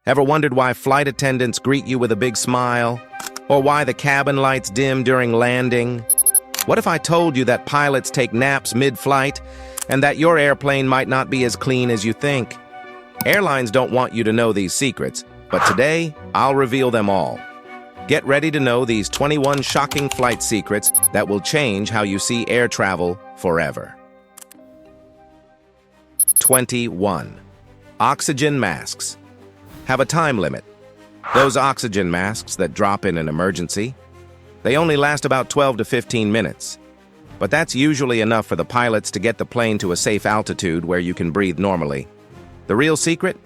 Ever wondered why flight attendants greet you with a big smile? Or why the cabin lights dim during landing? What if I told you that pilots take naps mid-flight and that your airplane might not be as clean as you think? Airlines don't want you to know these secrets, but today, I'll reveal them all. Get ready to know these 21 shocking flight secrets that will change how you see air travel forever. 21. Oxygen masks. Have a time limit. Those oxygen masks that drop in an emergency, they only last about 12 to 15 minutes. But that's usually enough for the pilots to get the plane to a safe altitude where you can breathe normally. The real secret?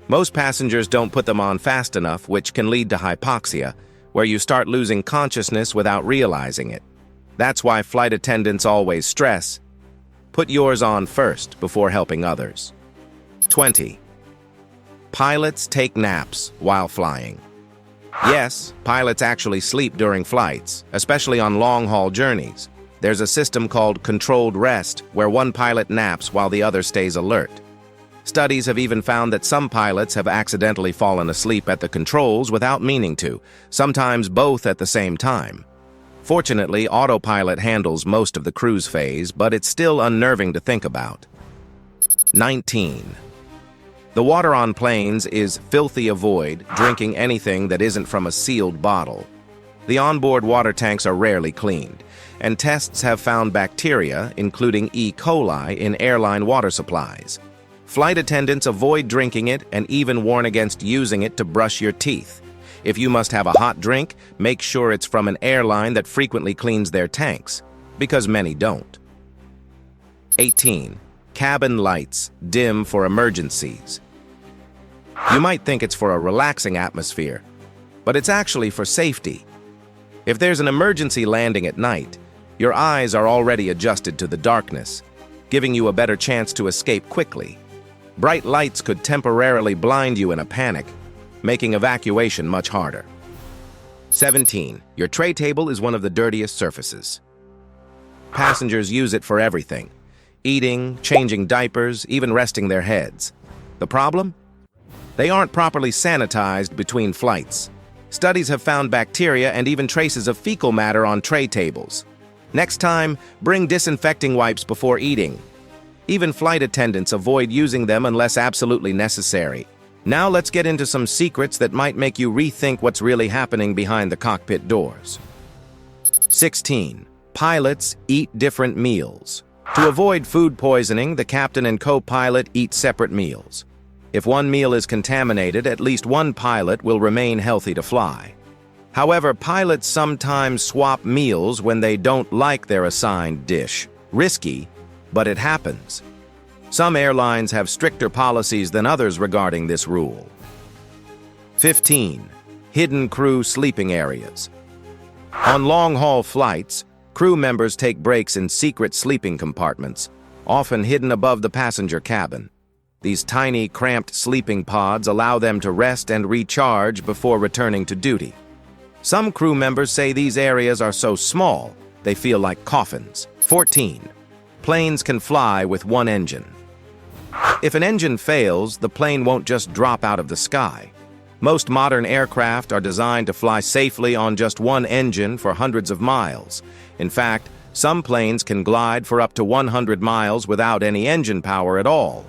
Most passengers don't put them on fast enough, which can lead to hypoxia, where you start losing consciousness without realizing it. That's why flight attendants always stress, put yours on first before helping others. 20. Pilots take naps while flying. Yes, pilots actually sleep during flights, especially on long-haul journeys. There's a system called controlled rest, where one pilot naps while the other stays alert. Studies have even found that some pilots have accidentally fallen asleep at the controls without meaning to, sometimes both at the same time. Fortunately, autopilot handles most of the cruise phase, but it's still unnerving to think about. 19. The water on planes is filthy. Avoid drinking anything that isn't from a sealed bottle. The onboard water tanks are rarely cleaned, and tests have found bacteria, including E. coli, in airline water supplies. Flight attendants avoid drinking it and even warn against using it to brush your teeth. If you must have a hot drink, make sure it's from an airline that frequently cleans their tanks, because many don't. 18. Cabin lights dim for emergencies. You might think it's for a relaxing atmosphere, but it's actually for safety. If there's an emergency landing at night, your eyes are already adjusted to the darkness, giving you a better chance to escape quickly. Bright lights could temporarily blind you in a panic, making evacuation much harder. 17. Your tray table is one of the dirtiest surfaces. Passengers use it for everything: eating, changing diapers, even resting their heads. The problem? They aren't properly sanitized between flights. Studies have found bacteria and even traces of fecal matter on tray tables. Next time, bring disinfecting wipes before eating. Even flight attendants avoid using them unless absolutely necessary. Now let's get into some secrets that might make you rethink what's really happening behind the cockpit doors. 16. Pilots eat different meals. To avoid food poisoning, the captain and co-pilot eat separate meals. If one meal is contaminated, at least one pilot will remain healthy to fly. However, pilots sometimes swap meals when they don't like their assigned dish. Risky, but it happens. Some airlines have stricter policies than others regarding this rule. 15. Hidden crew sleeping areas. On long-haul flights, crew members take breaks in secret sleeping compartments, often hidden above the passenger cabin. These tiny, cramped sleeping pods allow them to rest and recharge before returning to duty. Some crew members say these areas are so small, they feel like coffins. 14. Planes can fly with one engine. If an engine fails, the plane won't just drop out of the sky. Most modern aircraft are designed to fly safely on just one engine for hundreds of miles. In fact, some planes can glide for up to 100 miles without any engine power at all.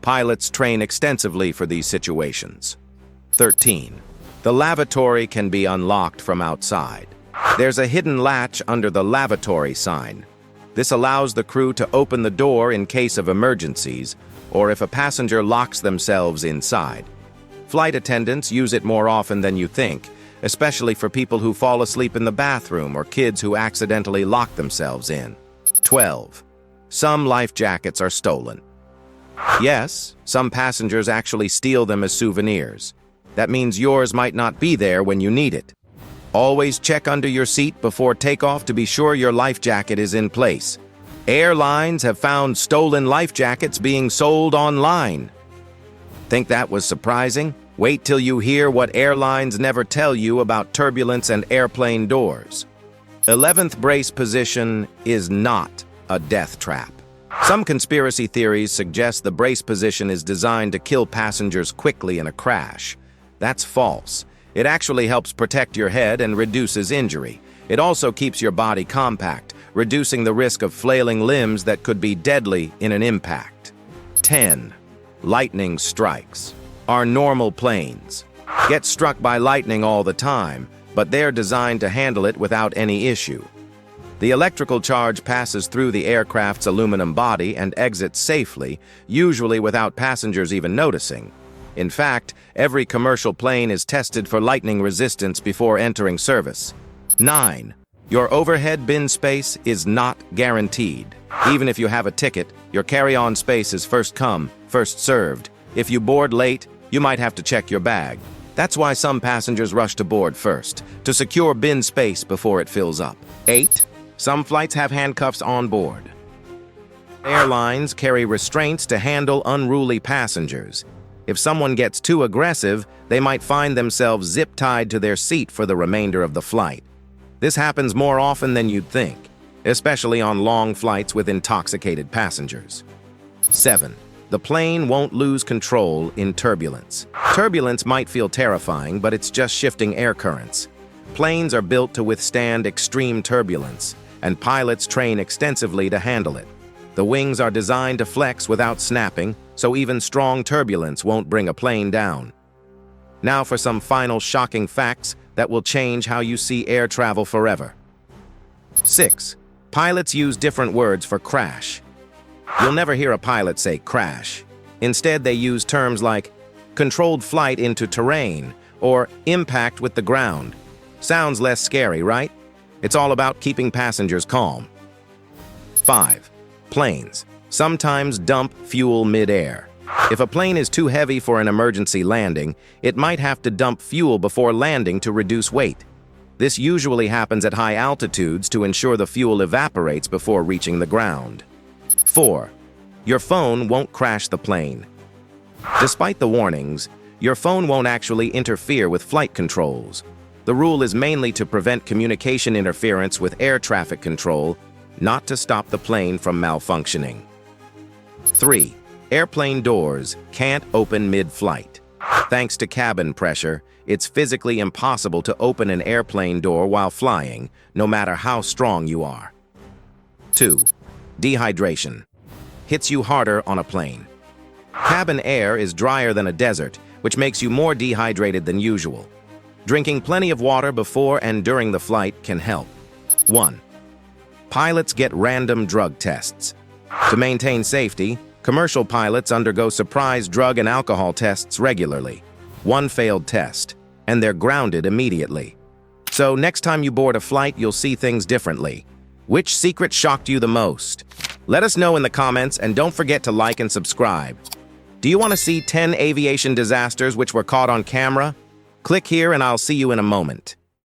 Pilots train extensively for these situations. 13. The lavatory can be unlocked from outside. There's a hidden latch under the lavatory sign. This allows the crew to open the door in case of emergencies, or if a passenger locks themselves inside. Flight attendants use it more often than you think, especially for people who fall asleep in the bathroom or kids who accidentally lock themselves in. 12. Some life jackets are stolen. Yes, some passengers actually steal them as souvenirs. That means yours might not be there when you need it. Always check under your seat before takeoff to be sure your life jacket is in place. Airlines have found stolen life jackets being sold online. Think that was surprising? Wait till you hear what airlines never tell you about turbulence and airplane doors. 11th brace position is not a death trap. Some conspiracy theories suggest the brace position is designed to kill passengers quickly in a crash. That's false. It actually helps protect your head and reduces injury. It also keeps your body compact, reducing the risk of flailing limbs that could be deadly in an impact. 10. Lightning strikes. Our normal planes get struck by lightning all the time, but they're designed to handle it without any issue. The electrical charge passes through the aircraft's aluminum body and exits safely, usually without passengers even noticing. In fact, every commercial plane is tested for lightning resistance before entering service. 9. Your overhead bin space is not guaranteed. Even if you have a ticket, your carry-on space is first come, first served. If you board late, you might have to check your bag. That's why some passengers rush to board first, to secure bin space before it fills up. 8. Some flights have handcuffs on board. Airlines carry restraints to handle unruly passengers. If someone gets too aggressive, they might find themselves zip-tied to their seat for the remainder of the flight. This happens more often than you'd think, especially on long flights with intoxicated passengers. 7. The plane won't lose control in turbulence. Turbulence might feel terrifying, but it's just shifting air currents. Planes are built to withstand extreme turbulence, and pilots train extensively to handle it. The wings are designed to flex without snapping, so even strong turbulence won't bring a plane down. Now for some final shocking facts that will change how you see air travel forever. 6. Pilots use different words for crash. You'll never hear a pilot say crash. Instead, they use terms like controlled flight into terrain or impact with the ground. Sounds less scary, right? It's all about keeping passengers calm. 5. Planes sometimes dump fuel mid-air. If a plane is too heavy for an emergency landing, it might have to dump fuel before landing to reduce weight. This usually happens at high altitudes to ensure the fuel evaporates before reaching the ground. 4. Your phone won't crash the plane. Despite the warnings, your phone won't actually interfere with flight controls. The rule is mainly to prevent communication interference with air traffic control, not to stop the plane from malfunctioning. 3. Airplane doors can't open mid-flight. Thanks to cabin pressure, it's physically impossible to open an airplane door while flying, no matter how strong you are. 2. Dehydration hits you harder on a plane. Cabin air is drier than a desert, which makes you more dehydrated than usual. Drinking plenty of water before and during the flight can help. 1. Pilots get random drug tests. To maintain safety, commercial pilots undergo surprise drug and alcohol tests regularly. One failed test, and they're grounded immediately. So next time you board a flight, you'll see things differently. Which secret shocked you the most? Let us know in the comments, and don't forget to like and subscribe. Do you want to see 10 aviation disasters which were caught on camera? Click here and I'll see you in a moment.